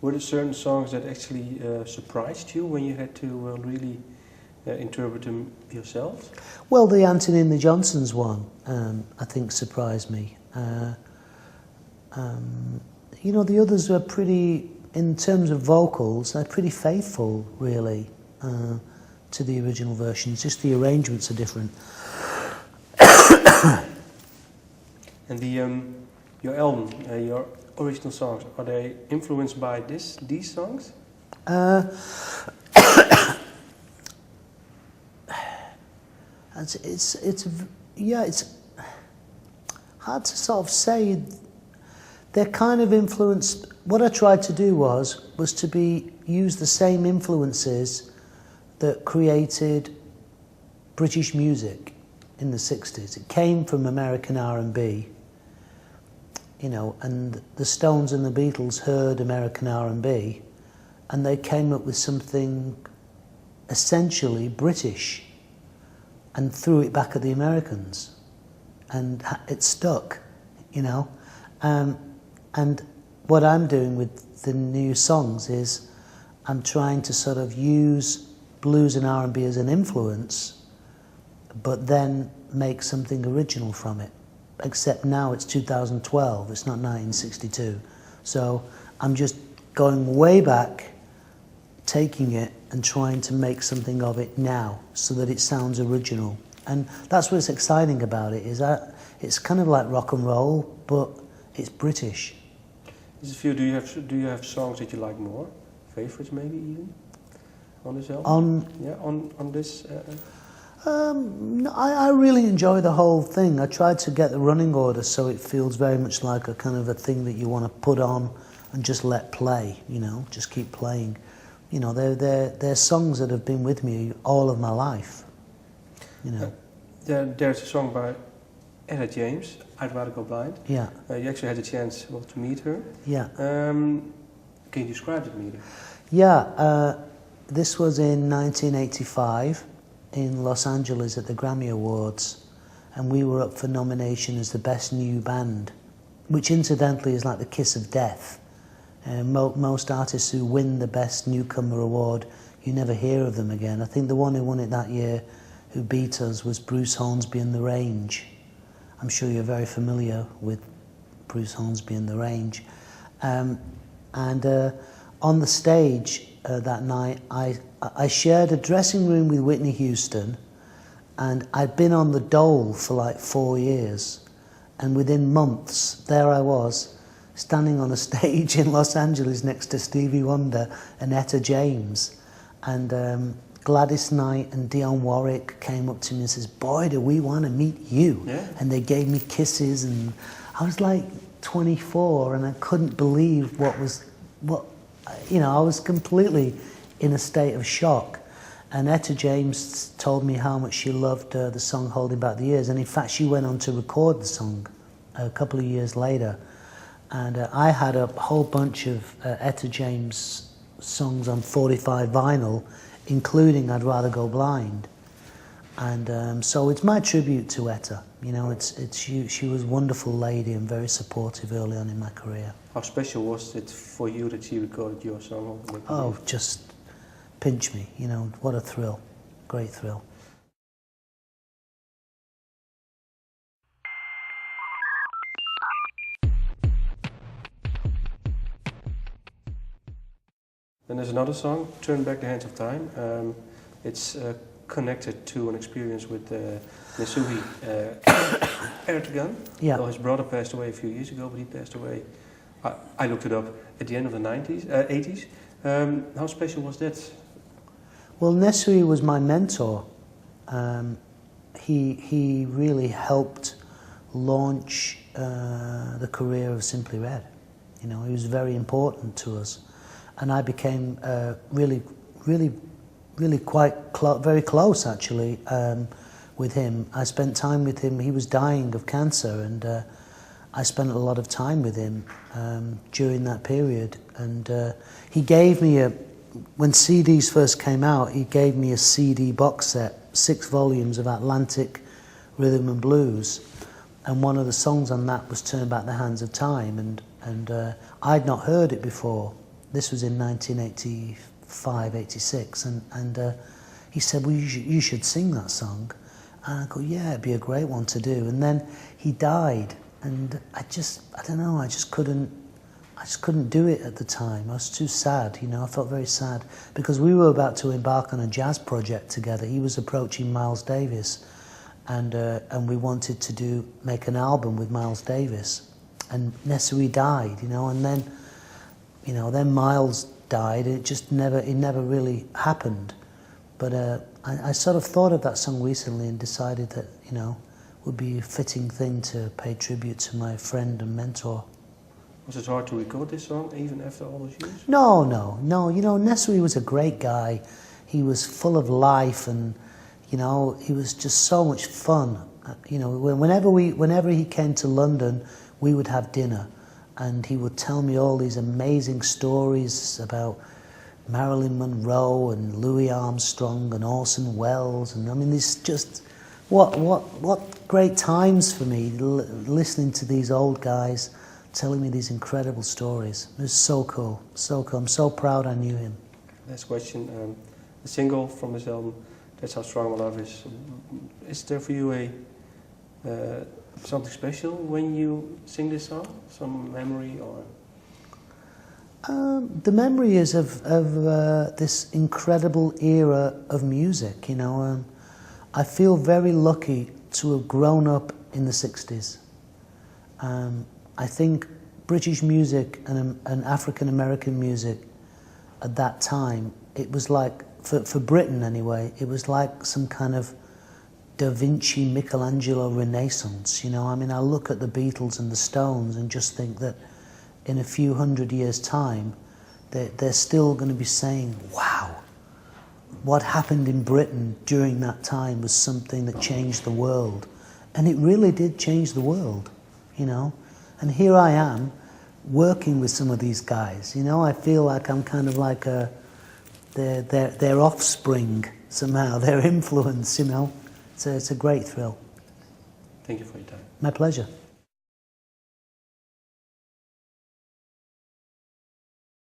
Were there certain songs that actually surprised you when you had to really interpret them yourself? Well, the Antony and the Johnsons one, I think, surprised me. You know, the others were pretty, in terms of vocals, they're pretty faithful, really, to the original versions. Just the arrangements are different. And your album, your original songs, are they influenced by these songs? It's hard to sort of say. They're kind of influenced. What I tried to do was to use the same influences that created British music in the 60s. It came from American R&B, you know, and the Stones and the Beatles heard American R&B, and they came up with something essentially British and threw it back at the Americans, and it stuck, you know. And what I'm doing with the new songs is I'm trying to sort of use blues and R&B as an influence, but then make something original from it. Except now it's 2012, it's not 1962. So I'm just going way back, taking it and trying to make something of it now so that it sounds original. And that's what's exciting about it, is that it's kind of like rock and roll, but it's British. Do you have songs that you like more? Favorites maybe even? On this album? On this? No, I really enjoy the whole thing. I tried to get the running order so it feels very much like a kind of a thing that you want to put on and just let play, you know, just keep playing. You know, they're songs that have been with me all of my life, you know. There's a song by Etta James, I'd Rather Go Blind. Yeah. You actually had the chance to meet her. Yeah. Can you describe that meeting? Yeah, this was in 1985 in Los Angeles at the Grammy Awards, and we were up for nomination as the Best New Band, which incidentally is like the kiss of death. Most artists who win the Best Newcomer Award, you never hear of them again. I think the one who won it that year, who beat us, was Bruce Hornsby and the Range. I'm sure you're very familiar with Bruce Hornsby and the Range. And on the stage that night, I shared a dressing room with Whitney Houston, and I'd been on the dole for like 4 years. And within months, there I was, standing on a stage in Los Angeles next to Stevie Wonder and Etta James. And Gladys Knight and Dionne Warwick came up to me and says, "Boy, do we want to meet you." Yeah. And they gave me kisses, and I was like 24, and I couldn't believe you know, I was completely in a state of shock. And Etta James told me how much she loved the song Holding Back the Years, and in fact she went on to record the song a couple of years later. And I had a whole bunch of Etta James songs on 45 vinyl, including I'd Rather Go Blind. And so it's my tribute to Etta. You know, she was a wonderful lady and very supportive early on in my career. How special was it for you that she recorded your song? Oh, just pinch me, you know, what a thrill, great thrill. Then there's another song, Turn Back the Hands of Time. It's connected to an experience with Nasuhi Ertegun. Yeah. Well, his brother passed away a few years ago, but he passed away, I looked it up, at the end of the 80s. How special was that? Well, Nasuhi was my mentor. He really helped launch the career of Simply Red. You know, he was very important to us. And I became really quite very close, actually, with him. I spent time with him. He was dying of cancer, and I spent a lot of time with him during that period. And he gave me when CDs first came out, he gave me a CD box set, 6 volumes of Atlantic Rhythm and Blues. And one of the songs on that was Turn Back the Hands of Time. And I'd not heard it before. This was in 1985, 86, and he said, well, you should sing that song. And I go, yeah, it'd be a great one to do. And then he died, and I don't know, I just couldn't do it at the time. I was too sad, you know, I felt very sad, because we were about to embark on a jazz project together. He was approaching Miles Davis, and we wanted to make an album with Miles Davis. And Nesui died, you know, and then Miles died. It never really happened. But I sort of thought of that song recently and decided that, you know, it would be a fitting thing to pay tribute to my friend and mentor. Was it hard to record this song even after all those years? No. You know, Nesui was a great guy. He was full of life, and, you know, he was just so much fun. You know, whenever he came to London, we would have dinner, and he would tell me all these amazing stories about Marilyn Monroe and Louis Armstrong and Orson Welles, and I mean, this just what great times for me listening to these old guys telling me these incredible stories. It was so cool, so cool. I'm so proud I knew him. Last question: the single from this album, "That's How Strong My Love Is." Is there for you something special when you sing this song? Some memory or? The memory is of this incredible era of music, you know. I feel very lucky to have grown up in the 60s. I think British music and African American music at that time, it was like, for Britain anyway, it was like some kind of Da Vinci, Michelangelo renaissance, you know. I mean, I look at the Beatles and the Stones and just think that in a few hundred years' time, they're still going to be saying, wow, what happened in Britain during that time was something that changed the world. And it really did change the world, you know. And here I am, working with some of these guys, you know. I feel like I'm kind of like their offspring somehow, their influence, you know. It's a great thrill. Thank you for your time. My pleasure.